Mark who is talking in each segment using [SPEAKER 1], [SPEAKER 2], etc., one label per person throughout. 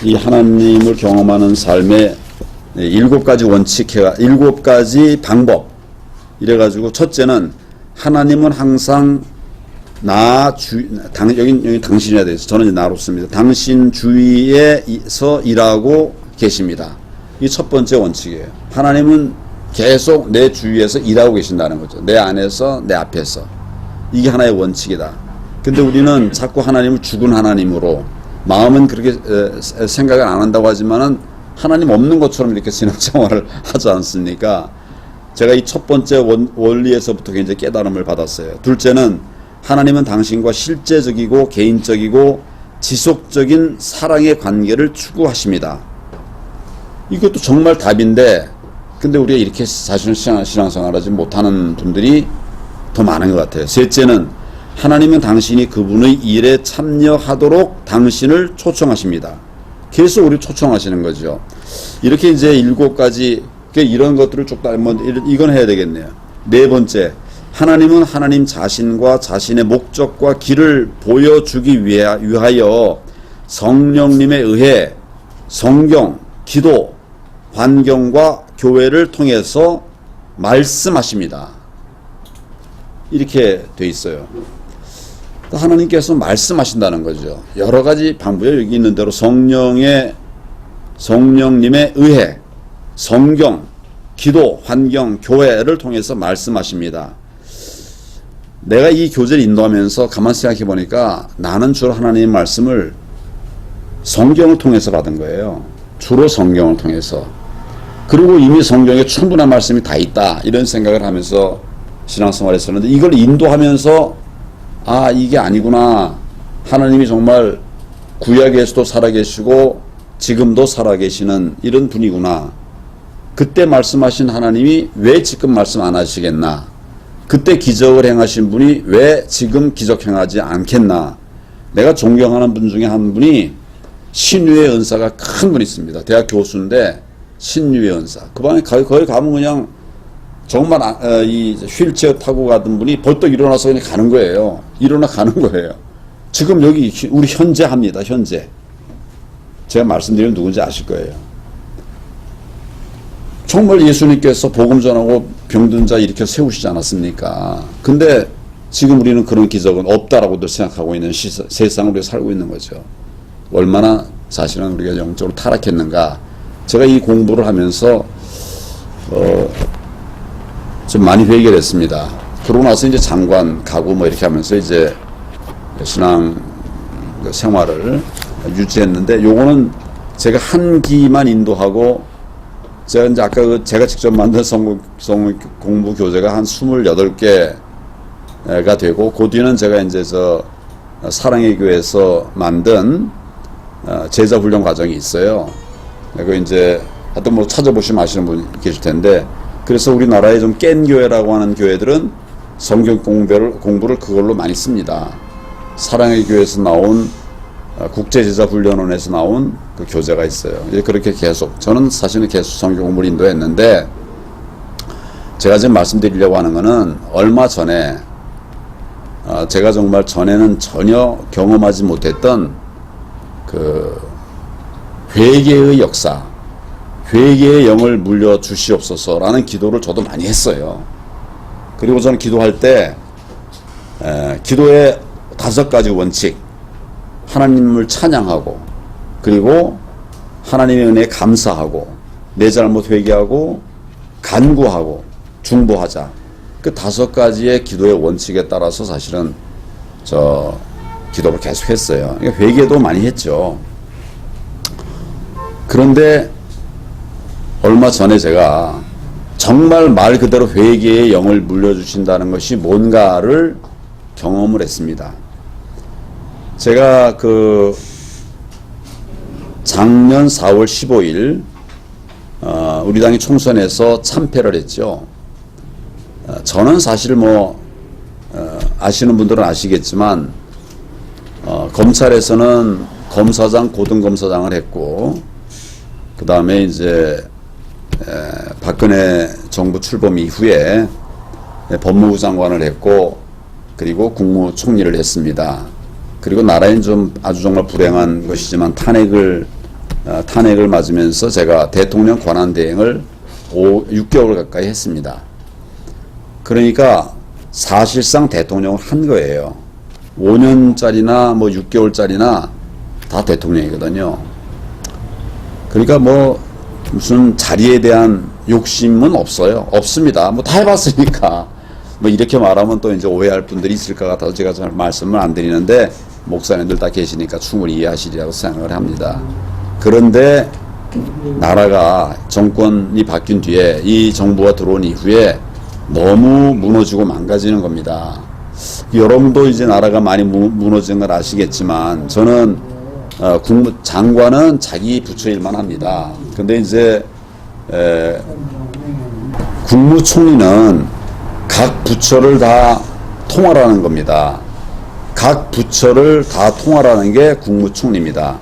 [SPEAKER 1] 이 하나님을 경험하는 삶의 7가지 원칙, 7가지 방법. 이래가지고 첫째는 하나님은 항상 여기 당신이라 되어 있어요. 저는 이제 나로 씁니다. 당신 주위에서 일하고 계십니다. 이 첫 번째 원칙이에요. 하나님은 계속 내 주위에서 일하고 계신다는 거죠. 내 안에서, 내 앞에서. 이게 하나의 원칙이다. 근데 우리는 자꾸 하나님을 죽은 하나님으로, 마음은 그렇게 생각을 안 한다고 하지만은 하나님 없는 것처럼 이렇게 신앙생활을 하지 않습니까? 제가 이 첫 번째 원리에서부터 굉장히 깨달음을 받았어요. 둘째는 하나님은 당신과 실제적이고 개인적이고 지속적인 사랑의 관계를 추구하십니다. 이것도 정말 답인데, 근데 우리가 이렇게 자신을 신앙생활하지 못하는 분들이 더 많은 것 같아요. 셋째는 하나님은 당신이 그분의 일에 참여하도록 당신을 초청하십니다. 계속 우리 초청하시는 거죠. 이렇게 이제 7가지, 이런 것들을 쭉 따르면 이건 해야 되겠네요. 네 번째, 하나님은 하나님 자신과 자신의 목적과 길을 보여주기 위하여 성령님에 의해 성경, 기도, 환경과 교회를 통해서 말씀하십니다. 이렇게 돼 있어요. 하나님께서 말씀하신다는 거죠. 여러 가지 방법이 여기 있는 대로 성령님에 의해 성경, 기도, 환경, 교회를 통해서 말씀하십니다. 내가 이 교제를 인도하면서 가만히 생각해 보니까 나는 주로 하나님의 말씀을 성경을 통해서 받은 거예요. 주로 성경을 통해서. 그리고 이미 성경에 충분한 말씀이 다 있다, 이런 생각을 하면서 신앙생활을 했었는데, 이걸 인도하면서 아, 이게 아니구나. 하나님이 정말 구약에서도 살아계시고 지금도 살아계시는 이런 분이구나. 그때 말씀하신 하나님이 왜 지금 말씀 안 하시겠나. 그때 기적을 행하신 분이 왜 지금 기적 행하지 않겠나. 내가 존경하는 분 중에 한 분이 신유의 은사가 큰 분이 있습니다. 대학 교수인데 신유의 은사. 그 방에 거기 가면 그냥 정말 이 휠체어 타고 가던 분이 벌떡 일어나서 그냥 가는 거예요. 일어나 가는 거예요. 지금 여기 우리 현재 합니다. 현재. 제가 말씀드리면 누군지 아실 거예요. 정말 예수님께서 복음 전하고 병든 자 일으켜 세우시지 않았습니까? 근데 지금 우리는 그런 기적은 없다라고도 생각하고 있는 세상을 우리가 살고 있는 거죠. 얼마나 사실은 우리가 영적으로 타락했는가. 제가 이 공부를 하면서 좀 많이 회개를 했습니다. 그러고 나서 이제 장관 가고 뭐 이렇게 하면서 이제 신앙 생활을 유지했는데, 요거는 제가 한 기만 인도하고, 제가 이제 아까 제가 직접 만든 성공 공부 교재가 한 28개가 되고, 그 뒤는 제가 이제 사랑의 교회에서 만든 제자 훈련 과정이 있어요. 그 이제 하여튼 뭐 찾아보시면 아시는 분 계실 텐데, 그래서 우리나라에 좀 깬 교회라고 하는 교회들은 성경 공부를 그걸로 많이 씁니다. 사랑의 교회에서 나온 국제제자훈련원에서 나온 그 교재가 있어요. 이제 그렇게 계속, 저는 사실은 계속 성경 공부를 인도했는데, 제가 지금 말씀드리려고 하는 거는 얼마 전에 제가 정말 전에는 전혀 경험하지 못했던 그 회개의 역사, 회개의 영을 물려주시옵소서라는 기도를 저도 많이 했어요. 그리고 저는 기도할 때 기도의 5가지 원칙, 하나님을 찬양하고, 그리고 하나님의 은혜에 감사하고, 내 잘못 회개하고, 간구하고, 중보하자. 그 5가지의 기도의 원칙에 따라서 사실은 기도를 계속 했어요. 그러니까 회개도 많이 했죠. 그런데 얼마 전에 제가 정말 말 그대로 회개의 영을 물려주신다는 것이 뭔가를 경험을 했습니다. 제가 작년 4월 15일 우리 당이 총선에서 참패를 했죠. 저는 사실 아시는 분들은 아시겠지만 검찰에서는 검사장, 고등검사장을 했고, 그 다음에 이제 박근혜 정부 출범 이후에 법무부 장관을 했고, 그리고 국무총리를 했습니다. 그리고 나라엔 좀 아주 정말 불행한 것이지만 탄핵을 탄핵을 맞으면서 제가 대통령 권한대행을 6개월 가까이 했습니다. 그러니까 사실상 대통령을 한 거예요. 5년짜리나 뭐 6개월짜리나 다 대통령이거든요. 그러니까 뭐 무슨 자리에 대한 욕심은 없어요. 없습니다. 뭐 다 해봤으니까. 뭐 이렇게 말하면 또 이제 오해할 분들이 있을 것 같아서 제가 잘 말씀을 안 드리는데 목사님들 다 계시니까 충분히 이해하시리라고 생각을 합니다. 그런데 나라가 정권이 바뀐 뒤에 이 정부가 들어온 이후에 너무 무너지고 망가지는 겁니다. 여러분도 이제 나라가 많이 무너진 걸 아시겠지만 저는 장관은 자기 부처 일만 합니다. 근데 이제 국무총리는 각 부처를 다 통할하는 겁니다. 각 부처를 다 통할하는 게 국무총리입니다.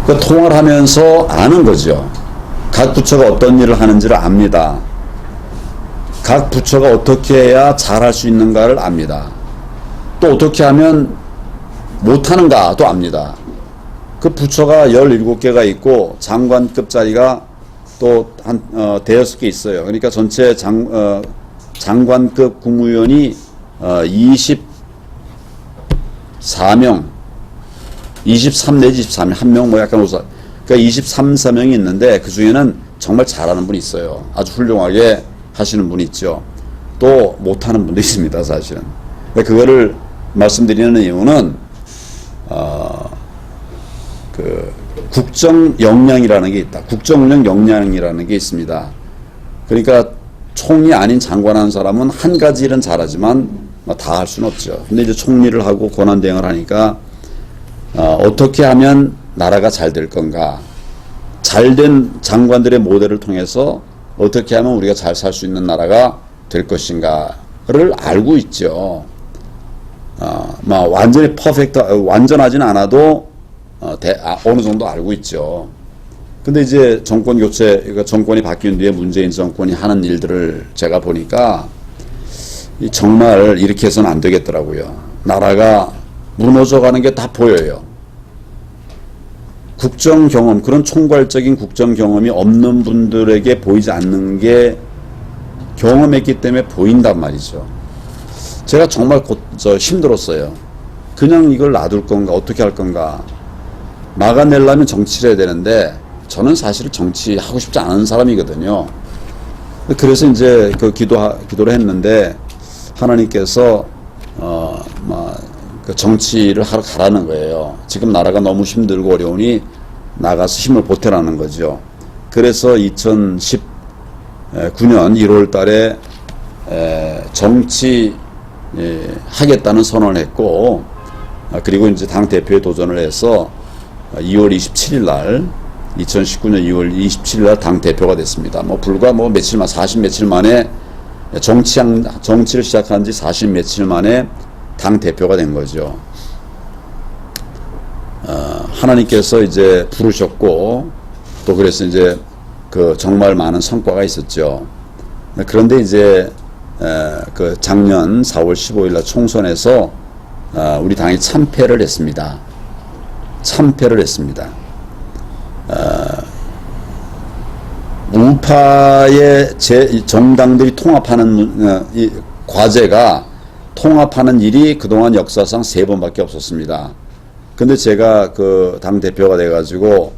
[SPEAKER 1] 그 통할하면서 아는 거죠. 각 부처가 어떤 일을 하는지를 압니다. 각 부처가 어떻게 해야 잘할 수 있는가를 압니다. 또 어떻게 하면 못하는가도 압니다. 그 부처가 17개가 있고 장관급 자리가 또 한 대여섯 개 있어요. 그러니까 전체 장관급 국무위원이 24명 23 내지 23명 한 명 뭐 약간 우선 그러니까 23, 4명이 있는데 그 중에는 정말 잘하는 분이 있어요. 아주 훌륭하게 하시는 분이 있죠. 또 못하는 분도 있습니다. 사실은. 그거를 말씀드리는 이유는 그 국정 역량이라는 게 있다. 국정운영 역량이라는 게 있습니다. 그러니까 총리 아닌 장관하는 사람은 한 가지 일은 잘하지만 다 할 수는 없죠. 근데 이제 총리를 하고 권한대행을 하니까 어떻게 하면 나라가 잘 될 건가? 잘된 장관들의 모델을 통해서 어떻게 하면 우리가 잘 살 수 있는 나라가 될 것인가를 알고 있죠. 완전히 완전하진 않아도 어느 정도 알고 있죠. 근데 이제 정권 교체, 그러니까 정권이 바뀐 뒤에 문재인 정권이 하는 일들을 제가 보니까 정말 이렇게 해서는 안 되겠더라고요. 나라가 무너져가는 게 다 보여요. 국정 경험, 그런 총괄적인 국정 경험이 없는 분들에게 보이지 않는 게 경험했기 때문에 보인단 말이죠. 제가 정말 힘들었어요. 그냥 이걸 놔둘 건가, 어떻게 할 건가. 막아내려면 정치를 해야 되는데, 저는 사실 정치하고 싶지 않은 사람이거든요. 그래서 이제 그 기도를 했는데, 하나님께서, 그 정치를 하러 가라는 거예요. 지금 나라가 너무 힘들고 어려우니 나가서 힘을 보태라는 거죠. 그래서 2019년 1월 달에 정치 하겠다는 선언을 했고, 그리고 이제 당 대표에 도전을 해서 2월 27일 날 2019년 2월 27일 날 당 대표가 됐습니다. 불과 며칠 만 40 며칠 만에 정치를 시작한 지 40 며칠 만에 당 대표가 된 거죠. 하나님께서 이제 부르셨고, 또 그래서 이제 그 정말 많은 성과가 있었죠. 그런데 이제 그 작년 4월 15일 날 총선에서 우리 당이 참패를 했습니다. 참패를 했습니다. 우파의 정당들이 통합하는 이 과제가 통합하는 일이 그동안 역사상 3번밖에 없었습니다. 근데 제가 그 당대표가 돼가지고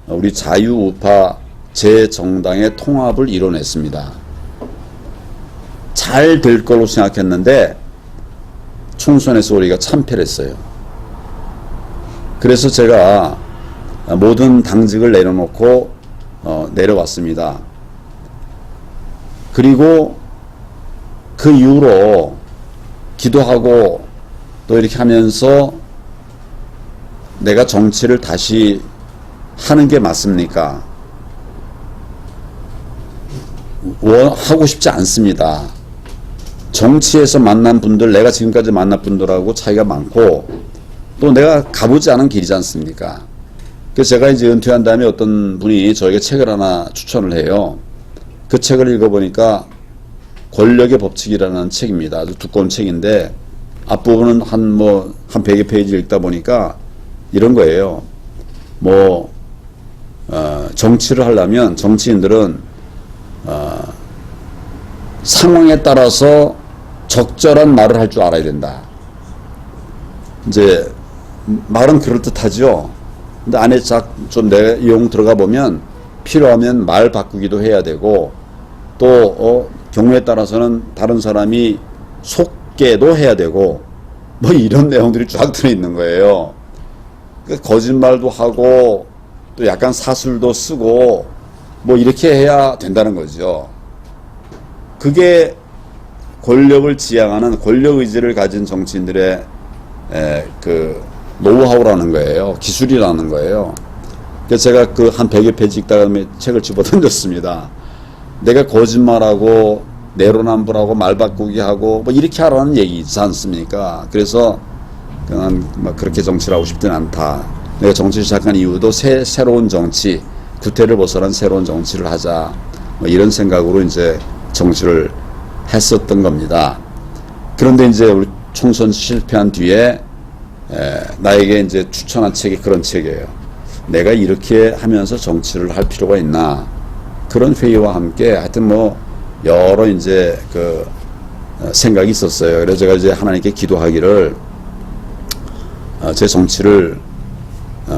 [SPEAKER 1] 우리 자유우파 재정당의 통합을 이뤄냈습니다. 잘 될 걸로 생각했는데 총선에서 우리가 참패를 했어요. 그래서 제가 모든 당직을 내려놓고 내려왔습니다. 그리고 그 이후로 기도하고 또 이렇게 하면서 내가 정치를 다시 하는 게 맞습니까? 하고 싶지 않습니다. 정치에서 만난 분들, 내가 지금까지 만난 분들하고 차이가 많고 또 내가 가보지 않은 길이지 않습니까? 그래서 제가 이제 은퇴한 다음에 어떤 분이 저에게 책을 하나 추천을 해요. 그 책을 읽어보니까 권력의 법칙이라는 책입니다. 아주 두꺼운 책인데 앞부분은 한 100여 페이지 읽다 보니까 이런 거예요. 정치를 하려면 정치인들은 상황에 따라서 적절한 말을 할 줄 알아야 된다. 이제 말은 그럴듯하죠. 근데 안에 좀 내용 들어가 보면 필요하면 말 바꾸기도 해야 되고 또 경우에 따라서는 다른 사람이 속게도 해야 되고 이런 내용들이 쫙 들어있는 거예요. 거짓말도 하고 또 약간 사술도 쓰고 이렇게 해야 된다는 거죠. 그게 권력을 지향하는 권력 의지를 가진 정치인들의 그 노하우라는 거예요. 기술이라는 거예요. 그래서 제가 한 100여 페이지 읽다가 책을 집어 던졌습니다. 내가 거짓말하고 내로남불하고 말 바꾸기 하고 이렇게 하라는 얘기지 않습니까? 그래서 그냥 그렇게 정치를 하고 싶지는 않다. 내가 정치를 시작한 이유도 새로운 정치, 구태를 벗어난 새로운 정치를 하자. 이런 생각으로 이제 정치를 했었던 겁니다. 그런데 이제 우리 총선 실패한 뒤에 나에게 이제 추천한 책이 그런 책이에요. 내가 이렇게 하면서 정치를 할 필요가 있나. 그런 회의와 함께 하여튼 여러 이제 생각이 있었어요. 그래서 제가 이제 하나님께 기도하기를 제 정치를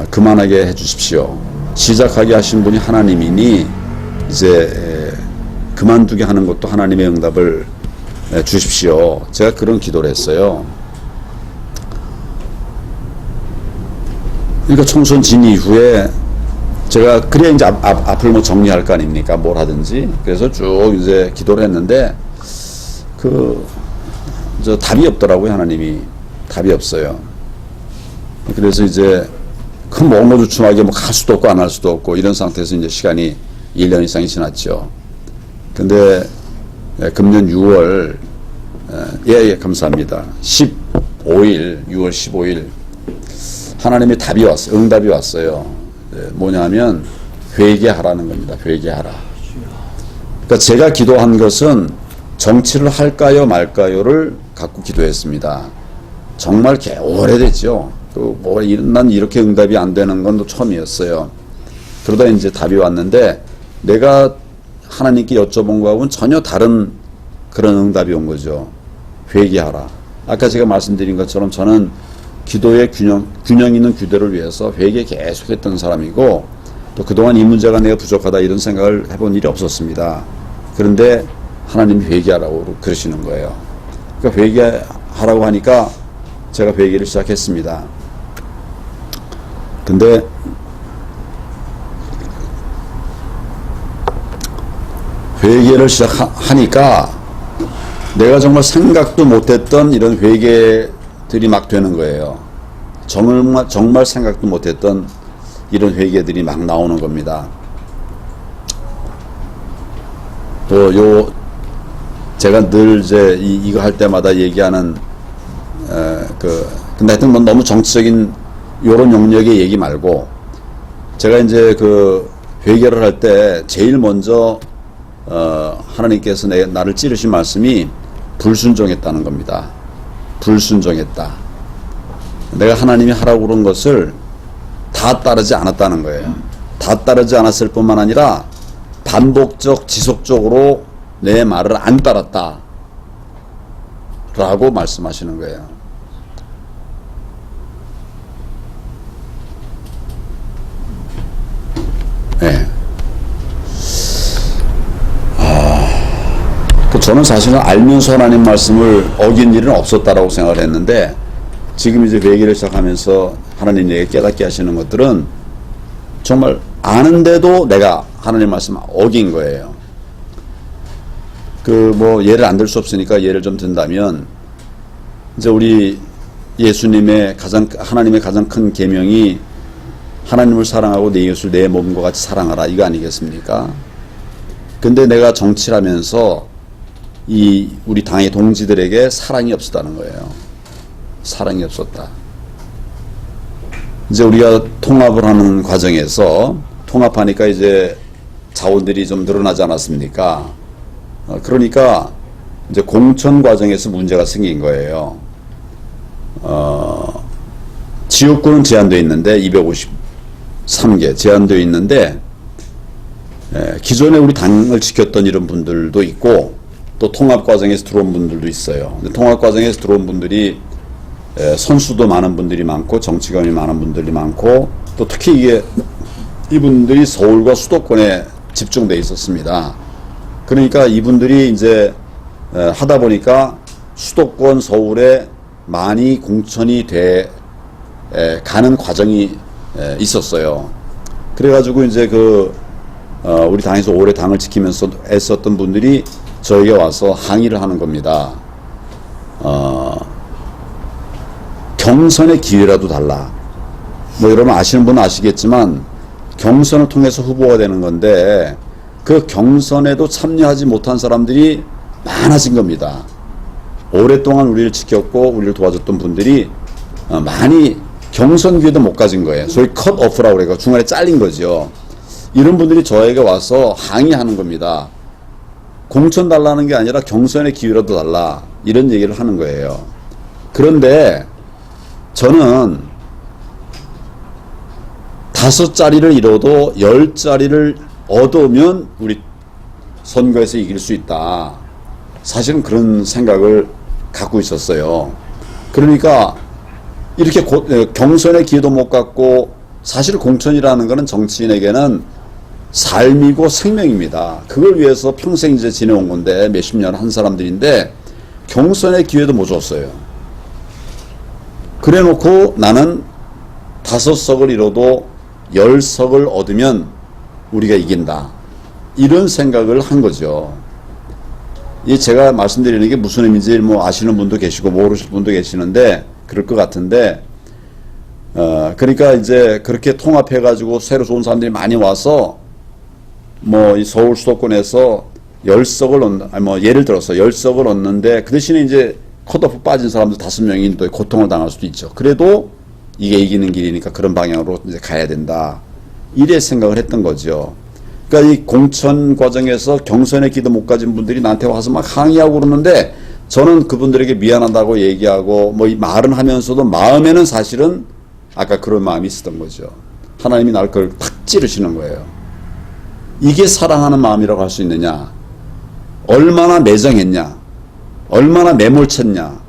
[SPEAKER 1] 그만하게 해 주십시오. 시작하게 하신 분이 하나님이니 이제 그만두게 하는 것도 하나님의 응답을 주십시오. 제가 그런 기도를 했어요. 그러니까 총선 진 이후에 제가 그래야 이제 앞을 정리할 거 아닙니까? 뭘 하든지. 그래서 쭉 이제 기도를 했는데 답이 없더라고요. 하나님이 답이 없어요. 그래서 이제 멍모주춤하게 갈 수도 없고 안 할 수도 없고 이런 상태에서 이제 시간이 1년 이상이 지났죠. 근데 금년 6월 감사합니다. 15일 6월 15일 하나님의 답이 왔어요. 응답이 왔어요. 뭐냐면 회개하라는 겁니다. 회개하라. 그러니까 제가 기도한 것은 정치를 할까요 말까요를 갖고 기도했습니다. 정말 오래됐죠. 난 이렇게 응답이 안 되는 건 또 처음이었어요. 그러다 이제 답이 왔는데 내가 하나님께 여쭤본 거하고는 전혀 다른 그런 응답이 온 거죠. 회개하라. 아까 제가 말씀드린 것처럼 저는 기도의 균형 있는 규대를 위해서 회개 계속했던 사람이고 또 그동안 이 문제가 내가 부족하다 이런 생각을 해본 일이 없었습니다. 그런데 하나님이 회개하라고 그러시는 거예요. 그러니까 회개하라고 하니까 제가 회개를 시작했습니다. 근데 회개를 시작하니까 내가 정말 생각도 못했던 이런 회개들이 막 되는 거예요. 정말 생각도 못했던 이런 회개들이 막 나오는 겁니다. 또 제가 늘 이제 이거 할 때마다 얘기하는 근데 하여튼 너무 정치적인 요런 영역의 얘기 말고 제가 이제 회개를 할 때 제일 먼저 하나님께서 나를 찌르신 말씀이 불순종했다는 겁니다. 불순종했다. 내가 하나님이 하라고 그런 것을 다 따르지 않았다는 거예요. 다 따르지 않았을 뿐만 아니라 반복적 지속적으로 내 말을 안 따랐다 라고 말씀하시는 거예요. 네. 저는 사실은 알면서 하나님 말씀을 어긴 일은 없었다라고 생각을 했는데 지금 이제 회개를 시작하면서 하나님에게 깨닫게 하시는 것들은 정말 아는데도 내가 하나님 말씀 어긴 거예요. 예를 안 들 수 없으니까 예를 좀 든다면 이제 우리 예수님의 하나님의 가장 큰 계명이 하나님을 사랑하고 내 이웃을 내 몸과 같이 사랑하라 이거 아니겠습니까? 근데 내가 정치를 하면서 우리 당의 동지들에게 사랑이 없었다는 거예요. 사랑이 없었다. 이제 우리가 통합을 하는 과정에서 통합하니까 이제 자원들이 좀 늘어나지 않았습니까? 그러니까 이제 공천 과정에서 문제가 생긴 거예요. 지역구는 제한되어 있는데 253개 제한되어 있는데 기존에 우리 당을 지켰던 이런 분들도 있고 또 통합 과정에서 들어온 분들도 있어요. 근데 통합 과정에서 들어온 분들이 선수도 많은 분들이 많고 정치관이 많은 분들이 많고 또 특히 이분들이 서울과 수도권에 집중돼 있었습니다. 그러니까 이분들이 이제 하다 보니까 수도권 서울에 많이 공천이 돼 가는 과정이 있었어요. 그래가지고 이제 우리 당에서 오래 당을 지키면서 애썼던 분들이 저에게 와서 항의를 하는 겁니다. 경선의 기회라도 달라. 뭐 여러분 아시는 분은 아시겠지만 경선을 통해서 후보가 되는 건데 그 경선에도 참여하지 못한 사람들이 많아진 겁니다. 오랫동안 우리를 지켰고 우리를 도와줬던 분들이 많이 경선 기회도 못 가진 거예요. 소위 컷 오프라고 그래요. 중간에 잘린 거죠. 이런 분들이 저에게 와서 항의하는 겁니다. 공천 달라는 게 아니라 경선의 기회라도 달라. 이런 얘기를 하는 거예요. 그런데 저는 5자리를 잃어도 10자리를 얻으면 우리 선거에서 이길 수 있다. 사실은 그런 생각을 갖고 있었어요. 그러니까 이렇게 경선의 기회도 못 갖고 사실 공천이라는 것은 정치인에게는 삶이고 생명입니다. 그걸 위해서 평생 이제 지내온 건데 몇십 년 한 사람들인데 경선의 기회도 못 줬어요. 그래 놓고 나는 5석을 잃어도 10석을 얻으면 우리가 이긴다. 이런 생각을 한 거죠. 이 제가 말씀드리는 게 무슨 의미인지 뭐 아시는 분도 계시고 모르실 분도 계시는데 그럴 것 같은데 그러니까 이제 그렇게 통합해가지고 새로 좋은 사람들이 많이 와서 뭐 이 서울 수도권에서 10석을 뭐 예를 들어서 10석을 얻는데 그 대신에 이제 컷오프 빠진 사람들 5명이 또 고통을 당할 수도 있죠. 그래도 이게 이기는 길이니까 그런 방향으로 이제 가야 된다. 이래 생각을 했던 거죠. 그러니까 이 공천 과정에서 경선의 기도 못 가진 분들이 나한테 와서 막 항의하고 그러는데 저는 그분들에게 미안하다고 얘기하고 뭐 이 말은 하면서도 마음에는 사실은 아까 그런 마음이 있었던 거죠. 하나님이 날 그걸 탁 찌르시는 거예요. 이게 사랑하는 마음이라고 할 수 있느냐? 얼마나 매정했냐? 얼마나 매몰쳤냐?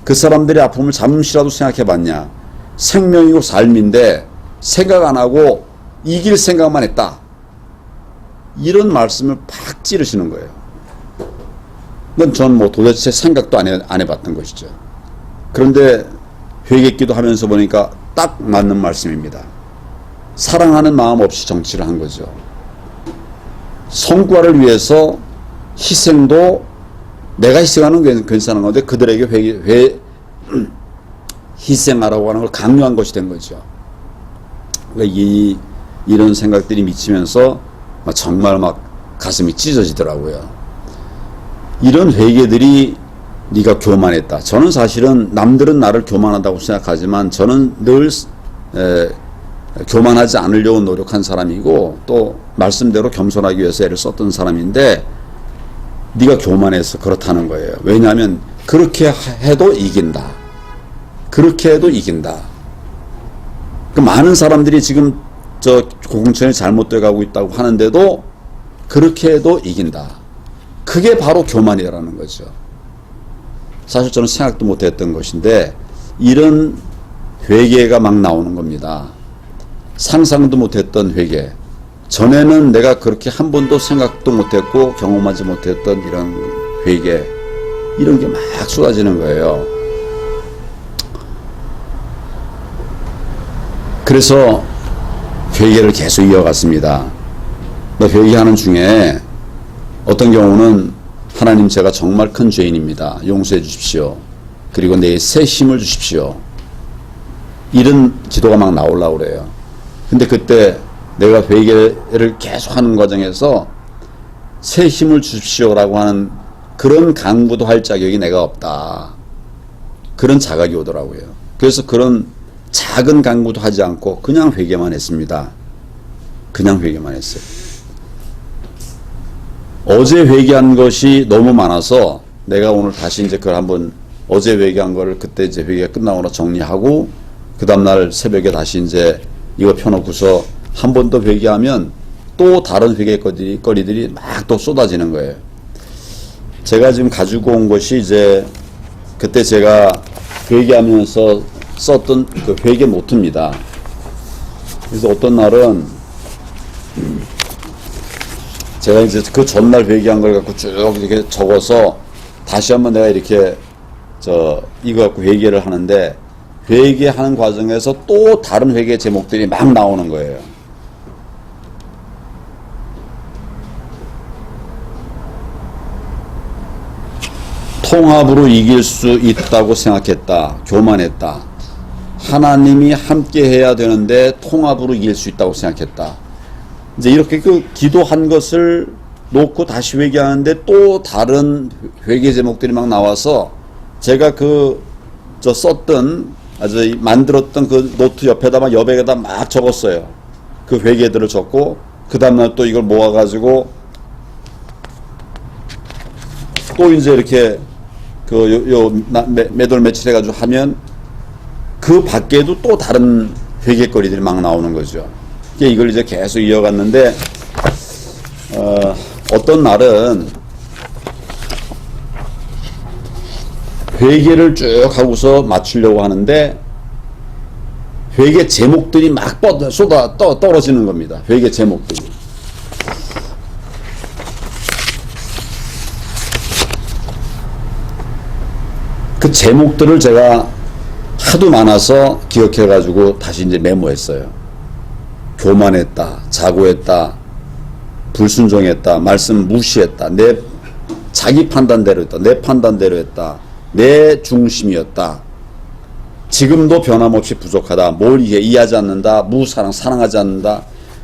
[SPEAKER 1] 그 사람들의 아픔을 잠시라도 생각해 봤냐? 생명이고 삶인데 생각 안 하고 이길 생각만 했다. 이런 말씀을 팍 찌르시는 거예요. 그건 전 뭐 도대체 생각도 안 해봤던 것이죠. 그런데 회개기도 하면서 보니까 딱 맞는 말씀입니다. 사랑하는 마음 없이 정치를 한 거죠. 성과를 위해서 희생도 내가 희생하는 건 괜찮은 건데 그들에게 희생하라고 하는 걸 강요한 것이 된 거죠. 그러니까 이런 생각들이 미치면서 정말 막 가슴이 찢어지더라고요. 이런 회개들이 네가 교만했다. 저는 사실은 남들은 나를 교만하다고 생각하지만 저는 늘 교만하지 않으려고 노력한 사람이고 또 말씀대로 겸손하기 위해서 애를 썼던 사람인데 네가 교만해서 그렇다는 거예요. 왜냐하면 그렇게 해도 이긴다. 그렇게 해도 이긴다. 그 많은 사람들이 지금 저 공천이 잘못돼 가고 있다고 하는데도 그렇게 해도 이긴다. 그게 바로 교만이라는 거죠. 사실 저는 생각도 못했던 것인데 이런 회개가 막 나오는 겁니다. 상상도 못했던 회개. 전에는 내가 그렇게 한 번도 생각도 못했고 경험하지 못했던 이런 회개. 이런 게 막 쏟아지는 거예요. 그래서 회개를 계속 이어갔습니다. 회개하는 중에 어떤 경우는 하나님 제가 정말 큰 죄인입니다. 용서해 주십시오. 그리고 내 새 힘을 주십시오. 이런 기도가 막 나오려고 그래요. 근데 그때 내가 회개를 계속 하는 과정에서 새 힘을 주십시오라고 하는 그런 강구도 할 자격이 내가 없다. 그런 자각이 오더라고요. 그래서 그런 작은 강구도 하지 않고 그냥 회개만 했습니다. 그냥 회개만 했어요. 어제 회개한 것이 너무 많아서 내가 오늘 다시 이제 그걸 한번 어제 회개한 거를 그때 이제 회개가 끝나고 나서 정리하고 그 다음날 새벽에 다시 이제 이거 펴놓고서 한 번 더 회개하면 또 다른 회개거리들이 막 또 쏟아지는 거예요. 제가 지금 가지고 온 것이 이제 그때 제가 회개하면서 썼던 그 회개 노트입니다. 그래서 어떤 날은 제가 이제 그 전날 회개한 걸 갖고 쭉 이렇게 적어서 다시 한번 내가 이렇게 이거 갖고 회개를 하는데 회개하는 과정에서 또 다른 회개 제목들이 막 나오는 거예요. 통합으로 이길 수 있다고 생각했다. 교만했다. 하나님이 함께 해야 되는데 통합으로 이길 수 있다고 생각했다. 이제 이렇게 그 기도한 것을 놓고 다시 회개하는데 또 다른 회개 제목들이 막 나와서 제가 썼던 아주 만들었던 그 노트 옆에다 막 적었어요. 그 회개들을 적고 그 다음날 또 이걸 모아가지고 또 이제 이렇게 매달 며칠 해가지고 하면 그 밖에도 또 다른 회개거리들이 막 나오는 거죠. 이걸 이제 계속 이어갔는데 어떤 날은 회개를 쭉 하고서 맞추려고 하는데 회개 제목들이 막 떨어지는 겁니다. 회개 제목들이. 그 제목들을 제가 하도 많아서 기억해가지고 다시 이제 메모했어요. 교만했다, 자고했다, 불순종했다, 말씀 무시했다, 자기 판단대로 했다, 내 판단대로 했다, 내 중심이었다, 지금도 변함없이 부족하다, 뭘 이해하지 않는다, 무사랑, 사랑하지 않는다,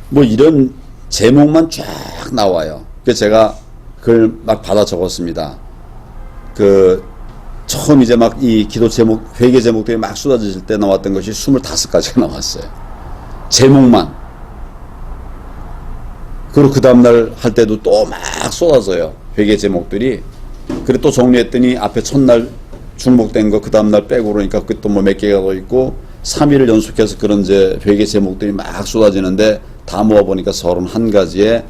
[SPEAKER 1] 뭐 이런 제목만 쫙 나와요. 그래서 제가 그걸 막 받아 적었습니다. 처음 이제 막 이 기도 제목, 회개 제목들이 막 쏟아질 때 나왔던 것이 25가지가 나왔어요. 제목만. 그리고 그 다음날 할 때도 또 막 쏟아져요. 회개 제목들이. 그리고 또 정리했더니 앞에 첫날 중복된 거 그 다음날 빼고 그러니까 그것도 뭐 몇 개가 더 있고 3일을 연속해서 그런 이제 회개 제목들이 막 쏟아지는데 다 모아보니까 31가지의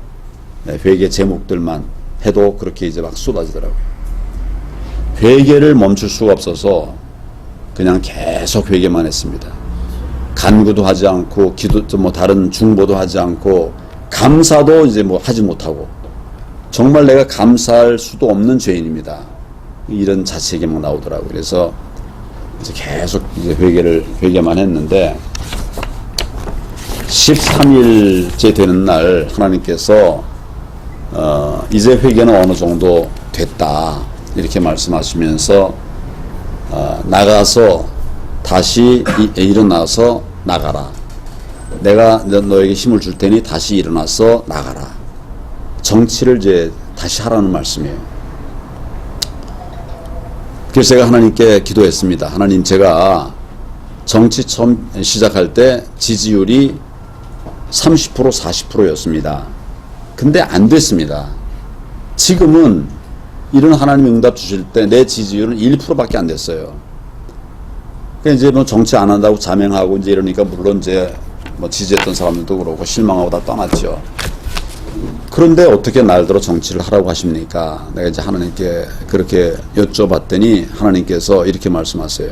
[SPEAKER 1] 회개 제목들만 해도 그렇게 이제 막 쏟아지더라고요. 회개를 멈출 수가 없어서 그냥 계속 회개만 했습니다. 간구도 하지 않고 기도 뭐 다른 중보도 하지 않고 감사도 이제 뭐 하지 못하고 정말 내가 감사할 수도 없는 죄인입니다. 이런 자책이 막 나오더라고요. 그래서 이제 계속 이제 회개만 했는데 13일째 되는 날 하나님께서 이제 회개는 어느 정도 됐다. 이렇게 말씀하시면서 나가서 다시 일어나서 나가라. 내가 너에게 힘을 줄 테니 다시 일어나서 나가라. 정치를 이제 다시 하라는 말씀이에요. 그래서 제가 하나님께 기도했습니다. 하나님, 제가 정치 처음 시작할 때 지지율이 30% 40%였습니다. 근데 안 됐습니다. 지금은 이런 하나님 응답 주실 때 내 지지율은 1%밖에 안 됐어요. 그러니까 이제 뭐 정치 안 한다고 자명하고 이제 이러니까 물론 이제 뭐 지지했던 사람들도 그러고 실망하고 다 떠났죠. 그런데 어떻게 날들어 정치를 하라고 하십니까? 내가 이제 하나님께 그렇게 여쭤봤더니 하나님께서 이렇게 말씀하세요.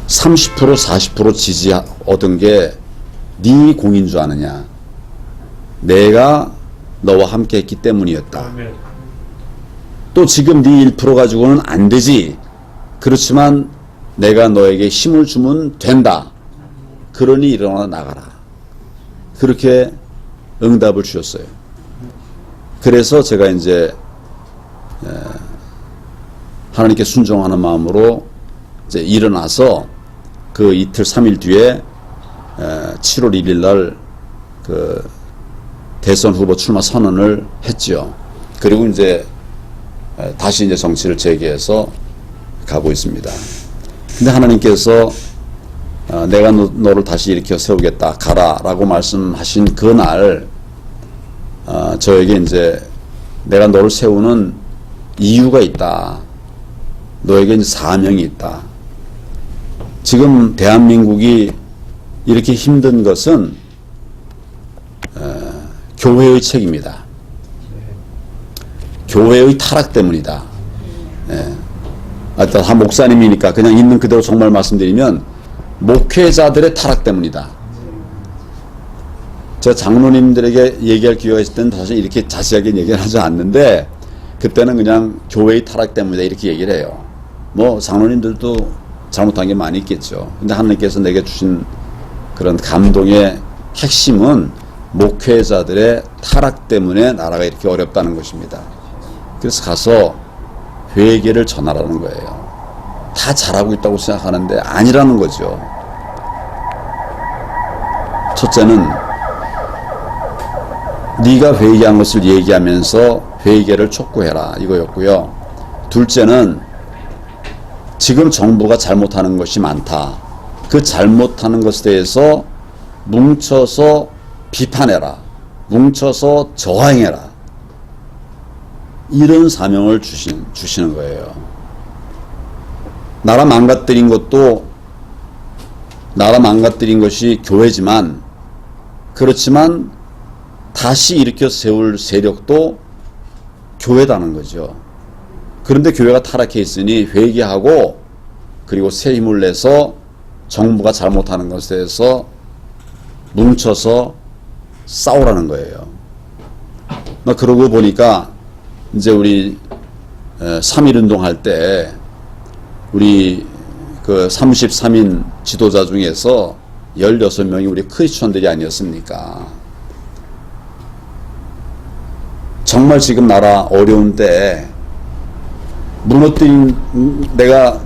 [SPEAKER 1] 30% 40% 지지 얻은 게 네 공인 줄 아느냐? 내가 너와 함께 했기 때문이었다. 또 지금 네 1% 가지고는 안 되지. 그렇지만 내가 너에게 힘을 주면 된다. 그러니 일어나 나가라. 그렇게 응답을 주셨어요. 그래서 제가 이제 하나님께 순종하는 마음으로 이제 일어나서 그 이틀 3일 뒤에 7월 1일 날 그 대선 후보 출마 선언을 했죠. 그리고 이제 다시 이제 정치를 재개해서 가고 있습니다. 근데 하나님께서 내가 너를 다시 일으켜 세우겠다, 가라라고 말씀하신 그날 저에게 이제 내가 너를 세우는 이유가 있다. 너에게 이제 사명이 있다. 지금 대한민국이 이렇게 힘든 것은 교회의 책임이다. 교회의 타락 때문이다. 하여튼 한 목사님이니까 그냥 있는 그대로 정말 말씀드리면 목회자들의 타락 때문이다. 제가 장로님들에게 얘기할 기회가 있을 때는 사실 이렇게 자세하게 얘기를 하지 않는데 그때는 그냥 교회의 타락 때문이다 이렇게 얘기를 해요. 뭐 장로님들도 잘못한 게 많이 있겠죠. 근데 하나님께서 내게 주신 그런 감동의 핵심은 목회자들의 타락 때문에 나라가 이렇게 어렵다는 것입니다. 그래서 가서 회개를 전하라는 거예요. 다 잘하고 있다고 생각하는데 아니라는 거죠. 첫째는 네가 회개한 것을 얘기하면서 회개를 촉구해라 이거였고요. 둘째는 지금 정부가 잘못하는 것이 많다. 그 잘못하는 것에 대해서 뭉쳐서 비판해라. 뭉쳐서 저항해라. 이런 사명을 주시는 거예요. 나라 망가뜨린 것이 교회지만 그렇지만 다시 일으켜 세울 세력도 교회다는 거죠. 그런데 교회가 타락해 있으니 회개하고 그리고 새 힘을 내서 정부가 잘못하는 것에 대해서 뭉쳐서 싸우라는 거예요. 그러고 보니까 이제 우리 3.1운동 할 때 우리 그 33인 지도자 중에서 16명이 우리 크리스천들이 아니었습니까? 정말 지금 나라 어려운데 무너뜨린 내가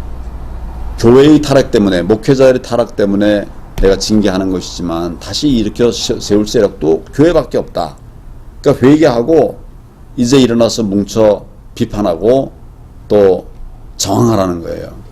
[SPEAKER 1] 교회의 타락 때문에 목회자의 타락 때문에 내가 징계하는 것이지만 다시 일으켜 세울 세력도 교회밖에 없다. 그러니까 회개하고 이제 일어나서 뭉쳐 비판하고 또 저항하라는 거예요.